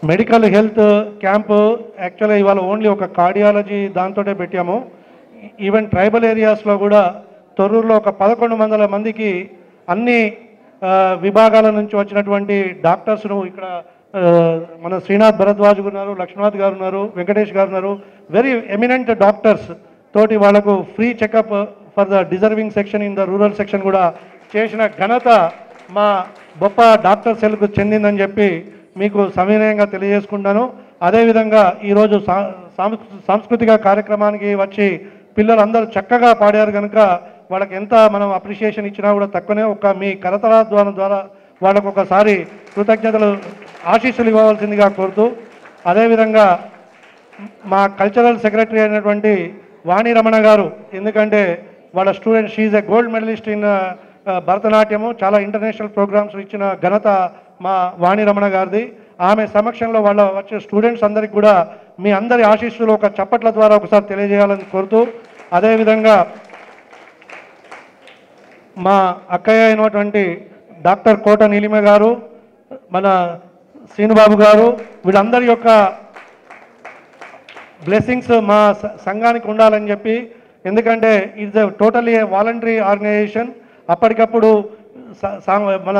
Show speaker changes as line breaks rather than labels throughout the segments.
Medical health camp యాక్చువల్గా ఇవాళ only ఒక కార్డియాలజీ దాంతోటే పెట్టాము. ఈవెన్ ట్రైబల్ ఏరియాస్లో కూడా తొర్రూరులో ఒక 1100 మందికి అన్ని విభాగాల నుంచి వచ్చినటువంటి డాక్టర్స్ను ఇక్కడ మన శ్రీనాథ్ భరద్వాజ్ ఉన్నారు, లక్ష్మణనాథ్ గారు ఉన్నారు, వెంకటేష్ గారు ఉన్నారు, వెరీ ఎమినెంట్ డాక్టర్స్ తోటి వాళ్ళకు free checkup for the deserving section in the rural section కూడా చేసిన ఘనత మా గొప్ప డాక్టర్ సెల్కు చెందిందని చెప్పి మీకు సవినయంగా తెలియజేసుకుంటాను. అదేవిధంగా ఈరోజు సాంస్కృతిక కార్యక్రమానికి వచ్చి పిల్లలందరూ చక్కగా పాడారు కనుక వాళ్ళకి ఎంత మనం అప్రిషియేషన్ ఇచ్చినా కూడా తక్కువనే. ఒక మీ కరతల ద్వారా వాళ్ళకు ఒకసారి కృతజ్ఞతలు ఆశీస్సులు ఇవ్వవలసిందిగా కోరుతూ, అదేవిధంగా మా కల్చరల్ సెక్రటరీ అయినటువంటి వాణి రమణ గారు, ఎందుకంటే వాళ్ళ student she's a gold medalist in Bharatanatyam, చాలా ఇంటర్నేషనల్ ప్రోగ్రామ్స్ ఇచ్చిన ఘనత మా వాణి రమణ గారిది. ఆమె సమక్షంలో వాళ్ళ వచ్చే స్టూడెంట్స్ అందరికీ కూడా మీ అందరి ఆశీస్సులు ఒక చప్పట్ల ద్వారా ఒకసారి తెలియజేయాలని కోరుతూ, అదేవిధంగా మా అక్కయ్య అయినటువంటి డాక్టర్ కోట నీలిమ గారు, మన శ్రీనుబాబు గారు, వీళ్ళందరి యొక్క బ్లెస్సింగ్స్ మా సంఘానికి ఉండాలని చెప్పి, ఎందుకంటే ఇట్స్ టోటలీ వాలంటరీ ఆర్గనైజేషన్. అప్పటికప్పుడు మన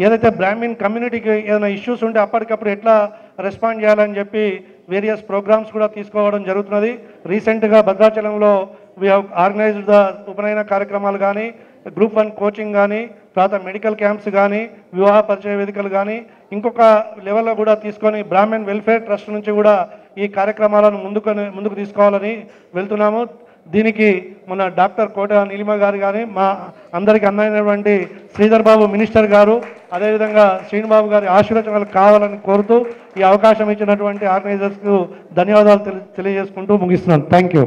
ఏదైతే బ్రాహ్మిన్ కమ్యూనిటీకి ఏదైనా ఇష్యూస్ ఉంటే అప్పటికప్పుడు ఎట్లా రెస్పాండ్ చేయాలని చెప్పి వేరియస్ ప్రోగ్రామ్స్ కూడా తీసుకోవడం జరుగుతున్నది. రీసెంట్గా భద్రాచలంలో వీ హ్యావ్ ఆర్గనైజ్డ్ ద ఉపనయన కార్యక్రమాలు కానీ, గ్రూప్ 1 కోచింగ్ కానీ, తర్వాత మెడికల్ క్యాంప్స్ కానీ, వివాహ పరిచయ వేదికలు కానీ, ఇంకొక లెవెల్లో కూడా తీసుకొని బ్రాహ్మణ్ వెల్ఫేర్ ట్రస్ట్ నుంచి కూడా ఈ కార్యక్రమాలను ముందుకు తీసుకోవాలని వెళ్తున్నాము. దీనికి మన డాక్టర్ కోట నీలిమ గారు కానీ, మా అందరికీ అందమైనటువంటి శ్రీధర్ బాబు మినిస్టర్ గారు, అదేవిధంగా శ్రీనుబాబు గారి ఆశీర్వచనాలు కావాలని కోరుతూ ఈ అవకాశం ఇచ్చినటువంటి ఆర్గనైజర్స్కు ధన్యవాదాలు తెలియజేసుకుంటూ ముగిస్తున్నాను. Thank you.